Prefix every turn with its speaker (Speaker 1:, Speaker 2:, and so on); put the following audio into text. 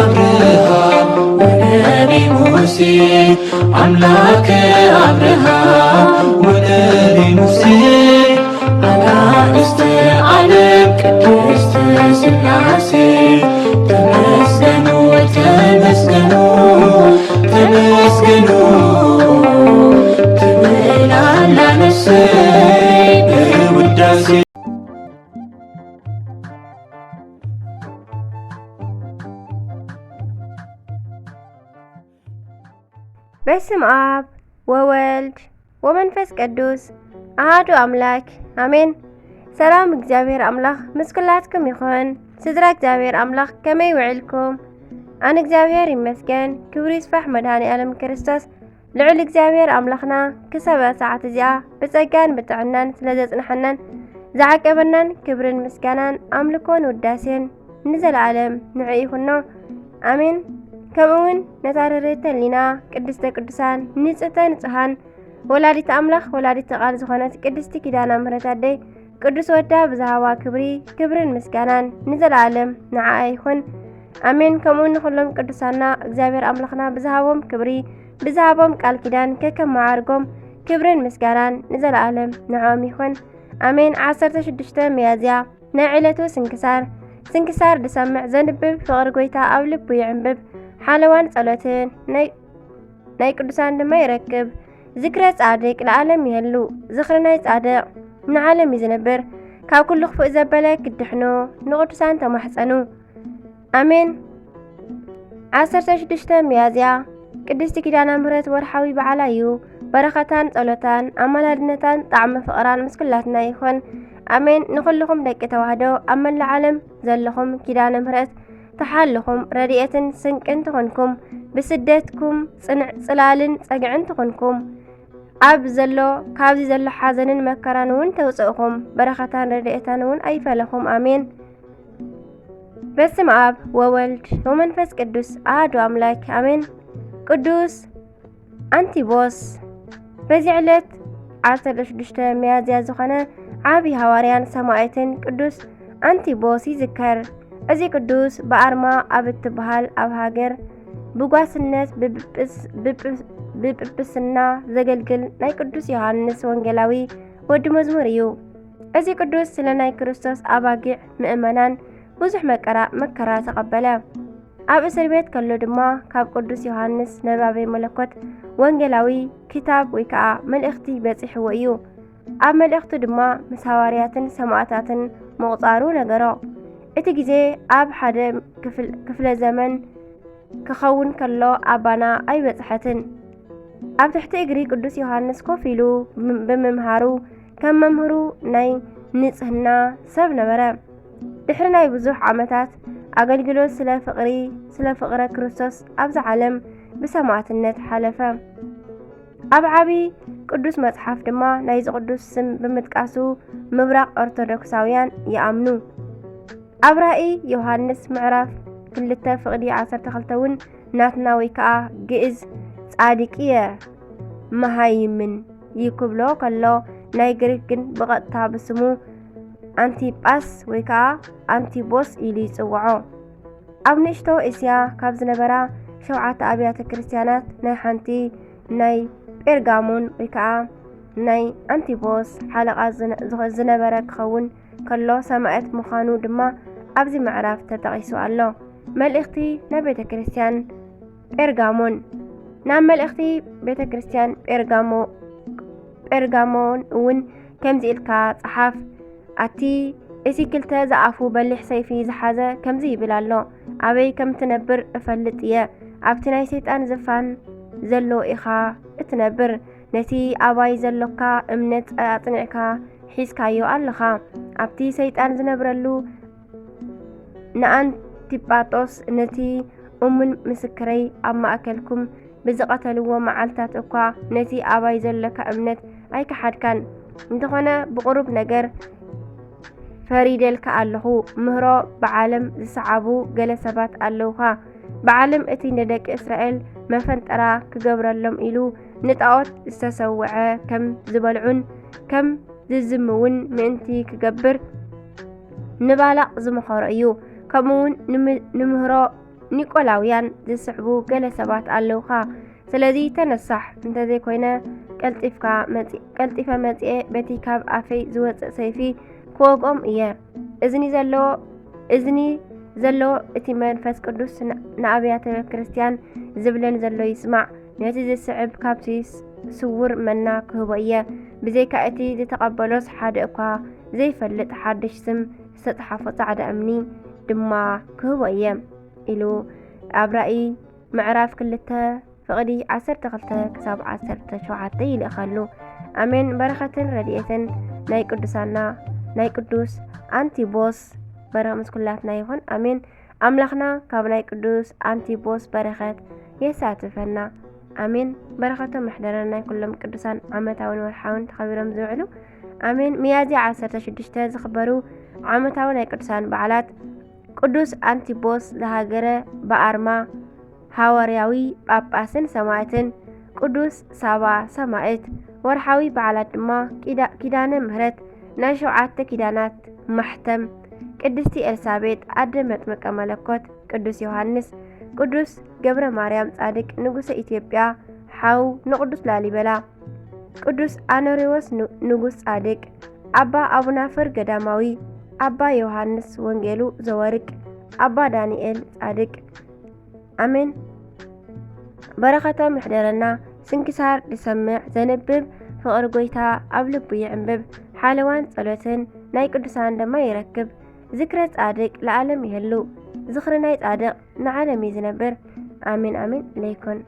Speaker 1: አብርሃም ወነቢ ሙሴ አምላከ አብርሃም ወነቢ ሙሴ አጋዕዝተ ዓለም ቅድስት ሥላሴ ተመስገኑ ተመስገኑ ተመስገኑ ትምላላነሰ በውዳሴ
Speaker 2: በስመ አብ ወወልድ ወመንፈስ ቅዱስ አሐዱ አምላክ አሜን። ሰላም እግዚአብሔር አምላክ ምስ ኩላትኩም ይኹን። ስድራ እግዚአብሔር አምላክ ከመይ ውዕልኩም? አነ እግዚአብሔር ይመስገን። ክብሪ ይስፋሕ መድኃኔ ዓለም ክርስቶስ ልዑል እግዚአብሔር አምላኽና ክሰበ ሰዓት እዚኣ ብጸጋን ብጥዕናን ስለ ዘጽንሐናን ዝዓቀበናን ክብርን ምስጋናን አምልኮን ውዳሴን ንዘለዓለም ንዑ ይኹኖ አሜን። ከምኡውን ነታረሬተ ህሊና ቅድስተ ቅዱሳን ንጽሕተ ንጹሓን ወላዲተ አምላኽ ወላዲተ ቃል ዝኾነት ቅድስቲ ኪዳነ ምሕረት አደይ ቅዱስ ወዳ ብዝሃባ ክብርን ምስጋናን ንዘለዓለም ንዓኣ ይኹን አሜን። ከምኡውን ንኹሎም ቅዱሳና እግዚአብሔር አምላኽና ብዝሃቦም ክብሪ ብዝሃቦም ቃል ኪዳን ከከም መዓርጎም ክብርን ምስጋናን ንዘለዓለም ንዖም ይኹን አሜን። 16 ሚያዝያ ናይ ዕለቱ ስንክሳር ድሰምዕ ዘንብብ ፍቕሪ ጎይታ ኣብ ልቡ ይዕንብብ ሓለዋን ጸሎትን ናይ ቅዱሳን ድማ ይረክብ። ዝክረ ጻድቅ ለዓለም ይህሉ ዝኽሪ ናይ ጻድቅ ንዓለም ይዝነብር ካብ ኩሉ ክፉእ ዘበለ ክድሕኑ ንቅዱሳን ተማሕፀኑ አሜን። 16 ሚያዝያ ቅድስቲ ኪዳነ ምሕረት ወርሓዊ በዓላ እዩ። በረኸታን ጸሎታን ኣማላድነታን ጣዕሚ ፍቕራን ምስ ኩላትና ይኹን አሜን። ንኹልኹም ደቂ ተዋህዶ ኣብ መላእ ዓለም ዘለኹም ኪዳነ ምሕረት ተሓልኹም ረድኤትን ስንቅን ትኾንኩም ብስደትኩም ጽላልን ጸግዕን ትኾንኩም ካብዚ ዘሎ ሓዘንን መከራን እውን ተውፅእኹም በረኸታን ረድኤታን እውን ኣይፈለኹም አሜን። በስመ አብ ወወልድ ወመንፈስ ቅዱስ አሐዱ አምላክ አሜን። ቅዱስ አንቲቦስ በዚህ ዕለት 16 ሚያዝያ ዝኾነ ዓብይ ሃዋርያን ሰማዕትን ቅዱስ አንቲቦስ ይዝከር። እዚ ቅዱስ በአርማ ኣብ እትበሃል ኣብ ሃገር ብጓስነት ብጵጵስና ዘገልግል ናይ ቅዱስ ዮሐንስ ወንጌላዊ ወዲ መዝሙር እዩ። እዚ ቅዱስ ስለ ናይ ክርስቶስ ኣባጊዕ ምእመናን ብዙሕ መከራ ተቐበለ። ኣብ እስር ቤት ከሎ ድማ ካብ ቅዱስ ዮሐንስ ነባቤ መለኮት ወንጌላዊ ክታብ ወይ ከዓ መልእኽቲ በፂሕዎ እዩ። ኣብ መልእኽቱ ድማ ምስ ሃዋርያትን ሰማዕታትን ምቑፃሩ ነገሮ። እቲ ግዜ ኣብ ሓደ ክፍለ ዘመን ክኸውን ከሎ ኣባና ኣይበፅሐትን። ኣብ ትሕቲ እግሪ ቅዱስ ዮሐንስ ኮፍ ኢሉ ብምምሃሩ ከም መምህሩ ናይ ንጽህና ሰብ ነበረ። ድሕሪ ናይ ብዙሕ ዓመታት ኣገልግሎት ስለ ፍቕረ ክርስቶስ ኣብዚ ዓለም ብሰማዕትነት ሓለፈ። ኣብ ዓብይ ቅዱስ መጽሓፍ ድማ ናይዚ ቅዱስ ስም ብምጥቃሱ ምብራቕ ኦርቶዶክሳውያን ይኣምኑ። ኣብ ራእይ ዮሐንስ ምዕራፍ 2 ፍቕዲ 12 እውን ናትና ወይ ከዓ ግእዝ ጻድቅየ መሃይምን ይክብሎ ከሎ ናይ ግሪክ ግን ብቐጥታ ብስሙ አንቲጳስ ወይ ከዓ አንቲቦስ ኢሉ ይጽውዖ። ኣብ ንእሽቶ እስያ ካብ ዝነበራ 7 ኣብያተ ክርስቲያናት ናይ ሓንቲ ናይ ጴርጋሞን ወይ ከዓ ናይ አንቲቦስ ሓለቓ ዝነበረ ክኸውን ከሎ ሰማዕት ምዃኑ ድማ ኣብዚ ምዕራፍ ተጠቒሱ ኣሎ። መልእኽቲ ናብ ቤተ ክርስቲያን ጴርጋሞን ናብ መልእኽቲ ቤተ ክርስቲያን ጴርጋሞን እውን ከምዚ ኢልካ ጸሓፍ ኣቲ እዚ ክልተ ዝኣፉ በሊሕ ሰይፊ ዝሓዘ ከምዚ ይብል ኣሎ። ኣበይ ከም ትነብር እፈልጥ እየ። ኣብቲ ናይ ሰይጣን ዝፋን ዘሎ ኢኻ እትነብር። ነቲ ኣባይ ዘሎካ እምነት ኣጽኒዕካ ሒዝካዮ ኣለኻ። ኣብቲ ሰይጣን ዝነብረሉ ንኣንቲጳጦስ ነቲ እሙን ምስክረይ ኣብ ማእከልኩም ብዝቐተልዎ መዓልታት እኳ ነቲ ኣባይ ዘለካ እምነት ኣይከሓድካን። እንተኾነ ብቁሩብ ነገር ፈሪደልካ ኣለኹ። ምህሮ ብዓለም ዝሰዓቡ ገለ ሰባት ኣለውኻ። ብዓለም እቲ ንደቂ እስራኤል መፈንጠራ ክገብረሎም ኢሉ ንጣዖት ዝተሰውዐ ከም ዝበልዑን ከም ዝዝምውን ምእንቲ ክገብር ንባላቕ ዝመኸሮ እዩ። ከምኡውን ኒቆላውያን ዝስዕቡ ገለ ሰባት ኣለውኻ። ስለዚ ተነሳሕ እንተዘይ ኮይነ ቀልጢፈ መጽኤ በቲ ካብ ኣፈይ ዝወፅእ ሰይፊ ክወግኦም እየ። እዝኒ ዘለዎ እቲ መንፈስ ቅዱስ ንኣብያተ ክርስቲያን ዝብለን ዘሎ ይስማዕ። ነቲ ዝስዕብ ካብቲ ስውር መና ክህቦ እየ። ብዘይካ እቲ ዝተቐበሎስ ሓደ እኳ ዘይፈልጥ ሓድሽ ስም ዝተፅሓፎ ጻዕዳ እምኒ ድማ ክህቦ እየ ኢሉ ኣብ ራእይ ምዕራፍ 2:12 ክሳብ 17 ይልእኸሉ። ኣሜን። በረኸትን ረድኤትን ናይ ቅዱስ አንቲቦስ በረኸት ምስ ኩላትና ይኹን። ኣሜን። ኣምላኽና ካብ ናይ ቅዱስ አንቲቦስ በረኸት የሳትፈና። ኣሜን። በረኸቶም ምሕደረን ናይ ኩሎም ቅዱሳን ዓመታውን ወርሓውን ተኸቢሮም ዝውዕሉ ኣሜን። ሚያዝያ 16 ዝኽበሩ ዓመታዊ ናይ ቅዱሳን በዓላት ቅዱስ አንቲቦስ ዝሃገረ በኣርማ ሃዋርያዊ ጳጳስን ሰማዕትን፣ ቅዱስ ሳባ ሰማዕት። ወርሓዊ በዓላት ድማ ኪዳነ ምህረት ናይ 7 ኪዳናት ማሕተም፣ ቅድስቲ ኤልሳቤጥ ኣደ መጥምቀ መለኮት፣ ቅዱስ ዮሃንስ፣ ቅዱስ ገብረ ማርያም ጻድቅ ንጉሰ ኢትዮጵያ ሓው ንቅዱስ ላሊበላ፣ ቅዱስ አኖሬዎስ ንጉስ ጻድቅ፣ ኣባ አቡናፍር ገዳማዊ፣ ኣባ ዮሃንስ ወንጌሉ ዘወርቅ፣ ኣባ ዳንኤል ጻድቅ። ኣሜን። በረኸቶም ይሕደረና። ስንክሳር ዝሰምዕ ዘንብብ ፍቕሪ ጎይታ ኣብ ልቡ ይዕንብብ። ሓለዋን ጸሎትን ናይ ቅዱሳን ድማ ይረክብ። ዝክረ ጻድቅ ለዓለም ይህሉ። ዝኽሪ ናይ ጻድቕ ንዓለም እዩ ዝነብር። ኣሜን ኣሜን ለይኩን